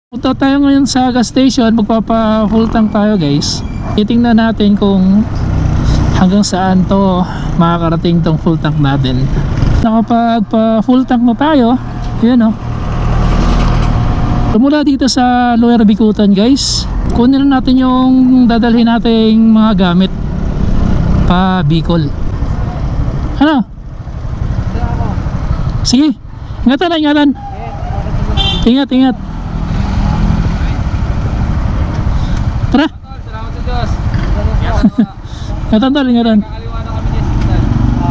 Punta tayo ngayon sa gas station, magpapa full tank tayo guys. Titingnan natin kung hanggang saan to makakarating tong full tank natin. Nakapagpa full tank na tayo. Yun o. Mula dito sa Lower Bicutan guys, kunin na natin yung dadalhin nating mga gamit pa Bicol. Ano? Sige, ingatan na, ingatan. Ingat, ingat. Tara. Salamat sa Diyos. Ingatan tol, ingatan.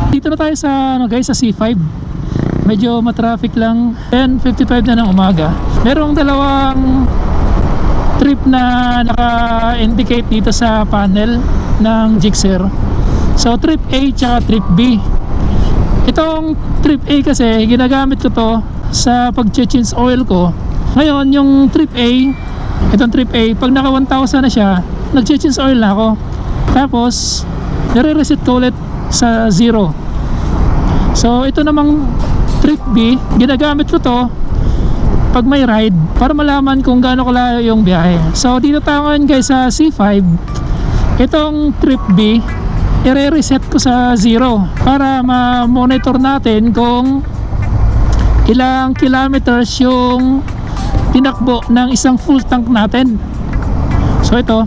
Dito na tayo sa, guys, sa C5. Medyo matraffic lang. 10:55 na ng umaga. Merong dalawang trip na naka-indicate dito sa panel ng Gixxer. So trip A tsaka trip B. Itong trip A kasi ginagamit ko to sa pag-change oil ko. Ngayon yung trip A, itong trip A, pag naka 1,000 na siya, nag-change oil na ako. Tapos nire-reset ko ulit sa 0. So ito namang trip B, ginagamit ko to pag may ride para malaman kung gaano kalayo yung biyahe. So dito tayo ngayon guys sa C5. Itong trip B, i-reset ko sa 0 para ma-monitor natin kung ilang kilometers yung tinakbo ng isang full tank natin. So ito,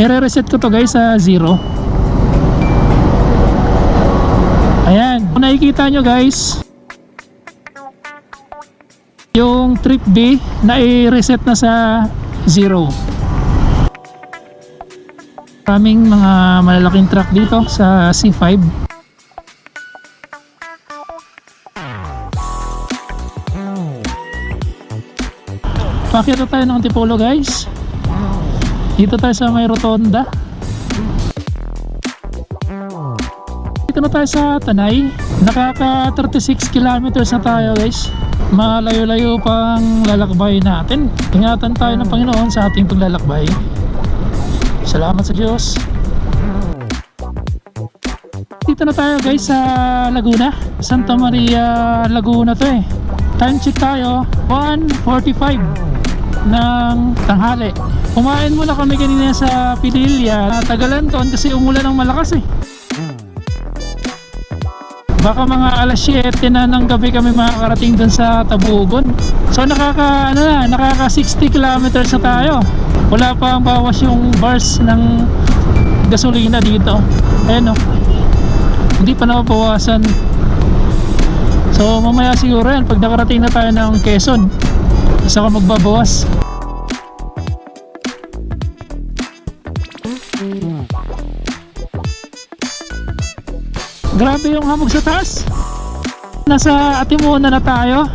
i-reset ko to guys sa 0. Ayan, kung nakikita nyo guys, yung trip B na i-reset na sa 0. Maraming mga malalaking truck dito sa C5. Pakita tayo ng Antipolo guys. Dito tayo sa may rotonda. Dito na tayo sa Tanay. Nakaka 36 kilometers na tayo guys. Malayo-layo pang lalakbay natin. Ingatan tayo ng Panginoon sa ating paglalakbay. Salamat sa Diyos. Dito na tayo guys sa Laguna, Santa Maria, Laguna to eh. Time check tayo 1:45 ng tanghali. Kumain muna kami kanina sa Pililla. Natagalan doon kasi umulan ng malakas eh. Baka mga alas 7 na ng gabi kami makakarating dun sa Tabugon. So nakaka 60 kilometers na tayo. Wala pa ang bawas yung bars ng gasolina dito. Ayan o, hindi pa nababawasan. So mamaya siguro yan, pag nakarating na tayo ng Quezon, saka magbabawas. Grabe yung hamog sa taas. Nasa Atimona na tayo.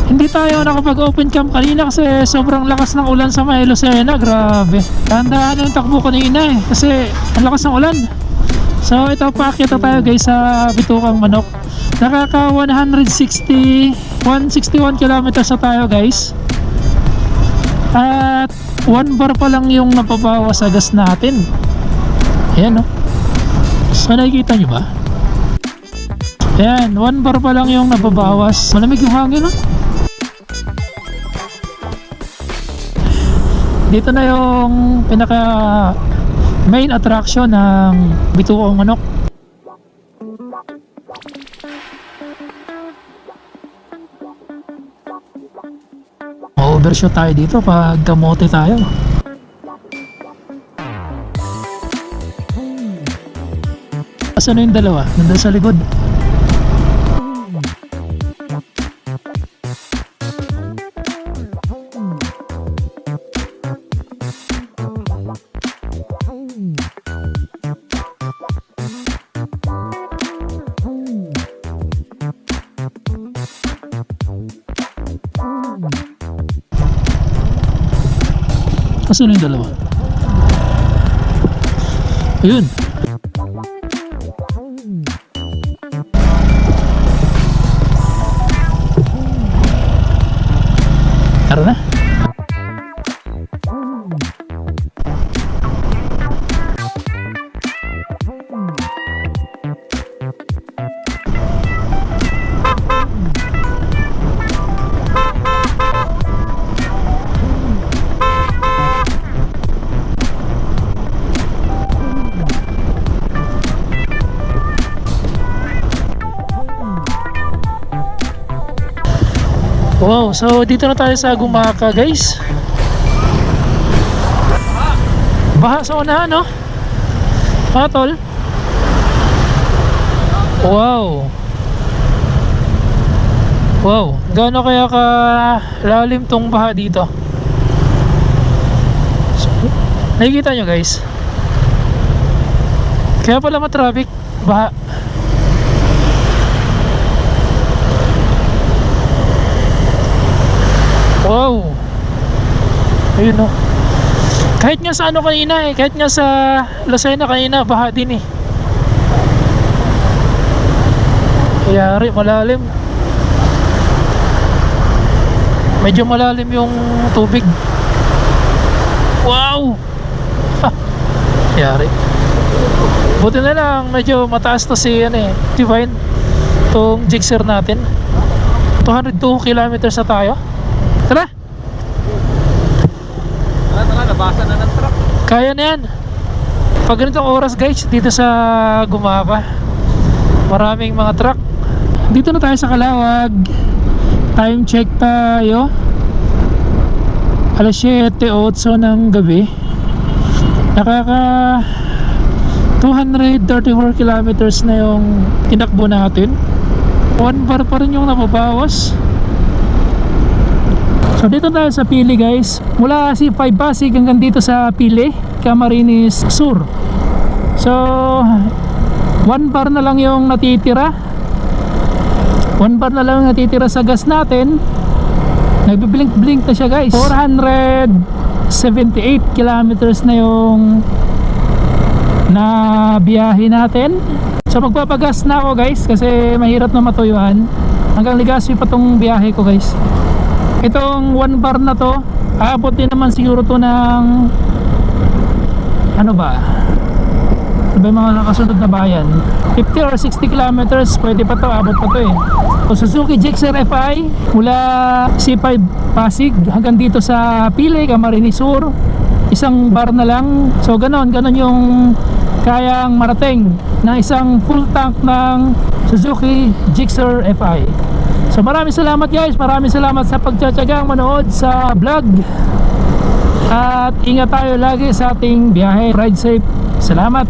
Hindi tayo nakapag-open cam kanina kasi sobrang lakas ng ulan sa may Lucena. Grabe. Tandaan yung takbo kanina eh, kasi ang lakas ng ulan. So ito, paakyat tayo guys sa Bitukang Manok. Nakaka 161 kilometers na tayo guys. At 1 bar pa lang yung napabawas sa gas natin. Ayan o. So nakikita nyo ba? Ayan, 1 bar pa lang yung nababawas. Malamig yung hangin no? Dito na yung pinaka main attraction ng Bitukang Manok. Overshoot tayo dito pag kamote tayo. Asan na yung dalawa? Nandun sa likod. Asan na yung dalawa? Ayun. Tara na. Wow, so dito na tayo sa Gumaka guys. Baha sa unahan, no? Tol. Wow. Wow, gaano kaya ka lalim tong baha dito? So, nakikita nyo guys? Kaya pala matraffic, baha. Wow. Ayun, no? Kahit nga sa ano kanina kahit nga sa Lucena kanina, baha din eh. Kayari, malalim. Medyo malalim yung tubig. Wow! Ha! Kayari. Buti na lang, medyo mataas na si Divine. Itong Gixxer natin. 202 kilometers na tayo. Tara! Tara, nabasa na ng truck. Kaya na yan. Pag ganitong oras guys, dito sa Gumaka, maraming mga truck. Dito na tayo sa Calawag. Time check tayo. Alas 7:08 ng gabi. Nakaka 234 kilometers na yung tinakbo natin. 1 bar pa rin yung nababawas. So dito tayo sa Pili guys. Mula C5 Pasig hanggang dito sa Pili, Camarines Sur. So 1 bar na lang yung natitira. 1 bar na lang yung natitira sa gas natin. Nagbiblink-blink na siya guys. 478 kilometers na yung na biyahe natin. So magpapagas na ako guys kasi mahirap na matuyuan. Hanggang Legazpi pa tong biyahe ko guys. Itong 1 bar na to, aabot din naman siguro to ng ano ba? Sabi mga nakasunod na bayan 50 or 60 kilometers, pwede pa to, abot pa to eh. So Suzuki Gixxer FI mula C5 Pasig hanggang dito sa Pili, Camarines Sur, 1 bar na lang. So ganon yung kayang marating na isang full tank ng Suzuki Gixxer FI. So maraming salamat guys, maraming salamat sa pagtsatsagang manood sa vlog. At ingat tayo lagi sa ating biyahe. Ride safe. Salamat.